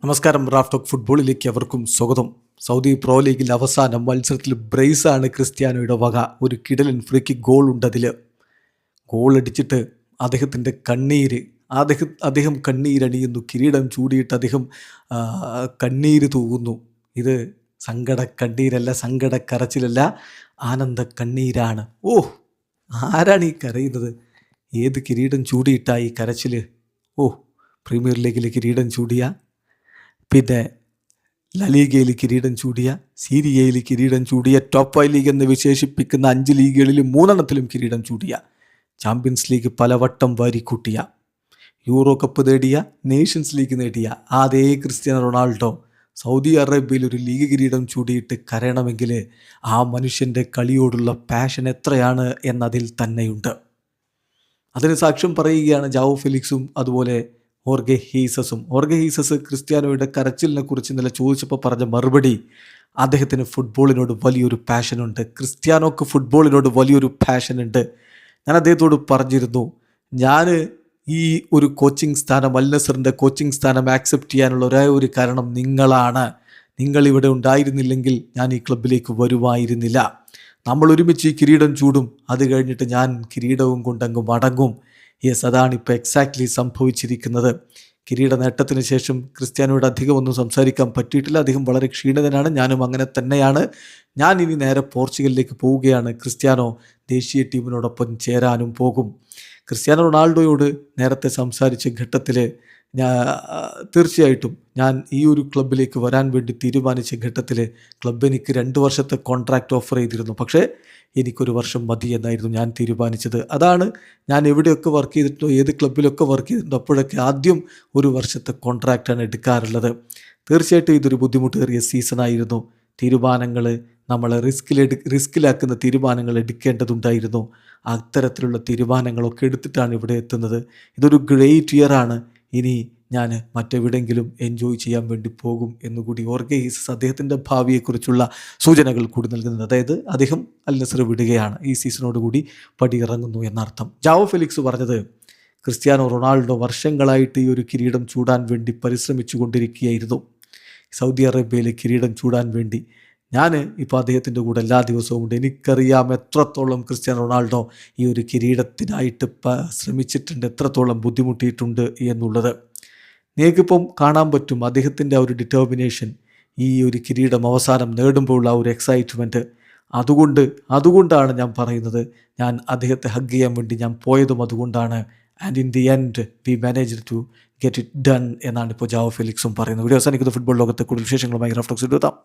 നമസ്കാരം. Raf talk ഫുട്ബോളിലേക്ക് അവർക്കും സ്വാഗതം. സൗദി പ്രോ ലീഗിൽ അവസാന മത്സരത്തിൽ ബ്രേസാണ് ക്രിസ്ത്യാനോയുടെ വക. ഒരു കിടലൻ ഫ്രീ കിക്ക് ഗോൾ ഉണ്ട്. അതിൽ ഗോളടിച്ചിട്ട് അദ്ദേഹത്തിൻ്റെ കണ്ണീര് അദ്ദേഹം കണ്ണീരണിയുന്നു. കിരീടം ചൂടിയിട്ട് അദ്ദേഹം കണ്ണീര് തൂകുന്നു. ഇത് സങ്കട കണ്ണീരല്ല, സങ്കട കരച്ചിലല്ല, ആനന്ദ കണ്ണീരാണ്. ഓ, ആരാണ് ഈ കരയുന്നത്? ഏത് കിരീടം ചൂടിയിട്ടായി കരച്ചിൽ? ഓ, പ്രീമിയർ ലീഗിൽ കിരീടം ചൂടിയ, പിന്നെ ലലീഗയിൽ കിരീടം ചൂടിയ, സീരിയയിൽ കിരീടം ചൂടിയ, ടോപ്പ് 5 ലീഗ് എന്ന് വിശേഷിപ്പിക്കുന്ന 5 ലീഗുകളിൽ 3 കിരീടം ചൂടിയ, ചാമ്പ്യൻസ് ലീഗ് പലവട്ടം വാരിക്കൂട്ടിയ, യൂറോ കപ്പ് നേടിയ, നേഷൻസ് ലീഗ് നേടിയ അതേ ക്രിസ്ത്യാനോ റൊണാൾഡോ സൗദി അറേബ്യയിൽ ഒരു ലീഗ് കിരീടം ചൂടിയിട്ട് കരയണമെങ്കിൽ ആ മനുഷ്യൻ്റെ കളിയോടുള്ള പാഷൻ എത്രയാണ് എന്നതിൽ തന്നെയുണ്ട്. അതിന് സാക്ഷ്യം പറയുകയാണ് ജാവോ ഫെലിക്സും അതുപോലെ ഹോർഗെ ഹീസസ് ക്രിസ്ത്യാനോയുടെ കരച്ചിലിനെ കുറിച്ച് ഇന്നലെ ചോദിച്ചപ്പോൾ പറഞ്ഞ മറുപടി, അദ്ദേഹത്തിന് ഫുട്ബോളിനോട് വലിയൊരു പാഷനുണ്ട്. ക്രിസ്ത്യാനോക്ക് ഫുട്ബോളിനോട് വലിയൊരു പാഷനുണ്ട്. ഞാൻ അദ്ദേഹത്തോട് പറഞ്ഞിരുന്നു, ഞാൻ ഈ ഒരു കോച്ചിങ് സ്ഥാനം, അൽ നസറിൻ്റെ കോച്ചിങ് സ്ഥാനം ആക്സെപ്റ്റ് ചെയ്യാനുള്ള ഒരേ ഒരു കാരണം നിങ്ങളാണ്. നിങ്ങളിവിടെ ഉണ്ടായിരുന്നില്ലെങ്കിൽ ഞാൻ ഈ ക്ലബിലേക്ക് വരുമായിരുന്നില്ല. നമ്മൾ ഒരുമിച്ച് ഈ കിരീടം ചൂടും, അത് കഴിഞ്ഞിട്ട് ഞാൻ കിരീടവും കൊണ്ടങ്ങ് മടങ്ങും. യെസ്, അതാണിപ്പോൾ എക്സാക്ട്ലി സംഭവിച്ചിരിക്കുന്നത്. കിരീട നേട്ടത്തിന് ശേഷം ക്രിസ്ത്യാനോയുടെ അധികമൊന്നും സംസാരിക്കാൻ പറ്റിയിട്ടില്ല. അദ്ദേഹം വളരെ ക്ഷീണിതനാണ്. ഞാനും അങ്ങനെ തന്നെയാണ്. ഞാൻ ഇനി നേരെ പോർച്ചുഗലിലേക്ക് പോവുകയാണ്. ക്രിസ്ത്യാനോ ദേശീയ ടീമിനോടൊപ്പം ചേരാനും പോകും. ക്രിസ്ത്യാനോ റൊണാൾഡോയോട് നേരത്തെ സംസാരിച്ച ഘട്ടത്തിൽ തീർച്ചയായിട്ടും ഞാൻ ഈ ഒരു ക്ലബിലേക്ക് വരാൻ വേണ്ടി തീരുമാനിച്ച ഘട്ടത്തിൽ ക്ലബ്ബ് എനിക്ക് 2 വർഷത്തെ കോൺട്രാക്റ്റ് ഓഫർ ചെയ്തിരുന്നു. പക്ഷേ എനിക്കൊരു വർഷം മതി എന്നായിരുന്നു ഞാൻ തീരുമാനിച്ചത്. അതാണ് ഞാൻ എവിടെയൊക്കെ വർക്ക് ചെയ്തിട്ടുണ്ടോ, ഏത് ക്ലബിലൊക്കെ വർക്ക് ചെയ്തിട്ടുണ്ടോ, അപ്പോഴൊക്കെ ആദ്യം 1 വർഷത്തെ കോൺട്രാക്റ്റാണ് എടുക്കാറുള്ളത്. തീർച്ചയായിട്ടും ഇതൊരു ബുദ്ധിമുട്ടേറിയ സീസണായിരുന്നു. തീരുമാനങ്ങൾ നമ്മൾ റിസ്കിലാക്കുന്ന തീരുമാനങ്ങൾ എടുക്കേണ്ടതുണ്ടായിരുന്നു. അത്തരത്തിലുള്ള തീരുമാനങ്ങളൊക്കെ എടുത്തിട്ടാണ് ഇവിടെ എത്തുന്നത്. ഇതൊരു ഗ്രേറ്റ് ഇയറാണ്. ഇനി ഞാൻ മറ്റെവിടെയെങ്കിലും എൻജോയ് ചെയ്യാൻ വേണ്ടി പോകും എന്നുകൂടി ഹോർഗെ ഹീസസ് അദ്ദേഹത്തിൻ്റെ ഭാവിയെക്കുറിച്ചുള്ള സൂചനകൾ കൂടി നൽകുന്നത്. അതായത് അദ്ദേഹം അൽ നസർ വിടുകയാണ്, ഈ സീസണോടുകൂടി പടിയിറങ്ങുന്നു എന്നർത്ഥം. ജാവോ ഫെലിക്സ് പറഞ്ഞത്, ക്രിസ്ത്യാനോ റൊണാൾഡോ വർഷങ്ങളായിട്ട് ഈ ഒരു കിരീടം ചൂടാൻ വേണ്ടി പരിശ്രമിച്ചു കൊണ്ടിരിക്കുകയായിരുന്നു. സൗദി അറേബ്യയിലെ കിരീടം ചൂടാൻ വേണ്ടി ഞാൻ ഇപ്പോൾ അദ്ദേഹത്തിൻ്റെ കൂടെ എല്ലാ ദിവസവും ഉണ്ട്. എനിക്കറിയാം എത്രത്തോളം ക്രിസ്ത്യാനോ റൊണാൾഡോ ഈ ഒരു കിരീടത്തിനായിട്ട് ശ്രമിച്ചിട്ടുണ്ട്, എത്രത്തോളം ബുദ്ധിമുട്ടിയിട്ടുണ്ട് എന്നുള്ളത് നിങ്ങൾക്കിപ്പം കാണാൻ പറ്റും. അദ്ദേഹത്തിൻ്റെ ആ ഒരു ഡിറ്റർമിനേഷൻ, ഈ ഒരു കിരീടം അവസാനം നേടുമ്പോഴുള്ള ആ ഒരു എക്സൈറ്റ്മെൻറ്റ്, അതുകൊണ്ടാണ് ഞാൻ പറയുന്നത്, ഞാൻ അദ്ദേഹത്തെ ഹഗ് ചെയ്യാൻ വേണ്ടി ഞാൻ പോയതും അതുകൊണ്ടാണ്. And in the end we managed to get it done എന്നാണ് ഇപ്പോൾ ജാവോ ഫെലിക്സും പറയുന്നത്. വീഡിയോ അവസാനിക്കുന്ന ഫുട്ബോൾ ലോകത്തെ കൂടുതൽ വിശേഷങ്ങളുമായി റാഫ് ടോക്സ് എത്താം.